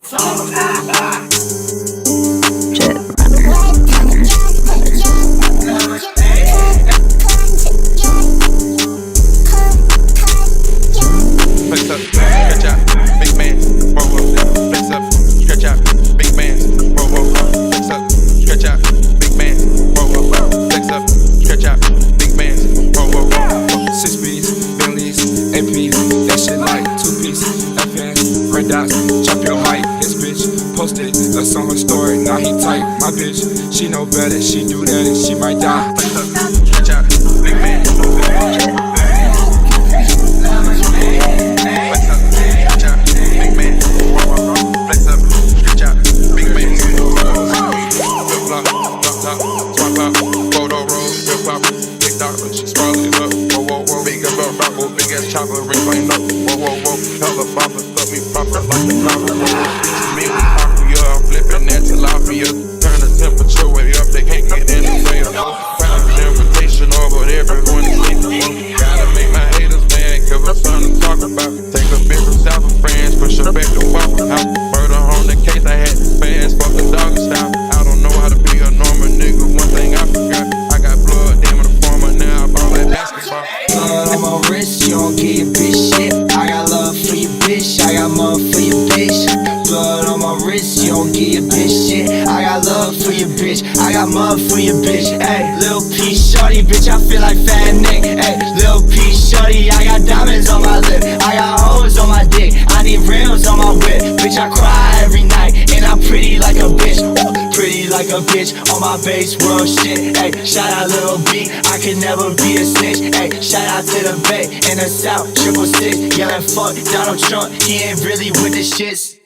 Flex up, stretch out, big man, roll up. Flex up, stretch out, big man, roll up. Flex up, stretch out, big man, roll up. Flex up, stretch out, big man, roll up. 6 B's, Bentleys, AP, that shit like 2 pieces. FN, red dots, chop your mic, this bitch posted us on her story. Now he tight, my bitch, she know better. She do that and she might die. Flex up, stretch out, big man. Chopper, ring flame up, whoa, hella bopper, stuff me proper like a novel. Me, we popular, I'm flipping that tilapia. Turn the temperature way up, they can't get in the way of private invitation over everyone to sleep. Gotta make my haters mad, give us something to talk about. Take a bit from South of France, push her back to Waffle House. Murder on the case, I had to fast, fuck the doggy style. I don't know how to be a normal nigga, one thing I forgot. I got blood, damn in the former, now I ball like basketball. Blood on my wrist, you don't get your bitch shit. I got love for your bitch, I got love for your bitch. Blood on my wrist, you don't get your bitch shit. I got love for your bitch, I got love for your bitch. Ayy, Lil P Shawty, bitch, I feel like Fat Nick. Ayy, Lil P Shawty, I got diamonds on my lip, I got hoes on my dick, I need rims on my whip. Bitch, I cry every night, and I'm pretty like a bitch. Pretty like a bitch on my base world shit. Ayy, shout out Lil B, I could never be a snitch. Ayy, shout out to the Bay and the South, 666. Yelling fuck Donald Trump, he ain't really with the shits.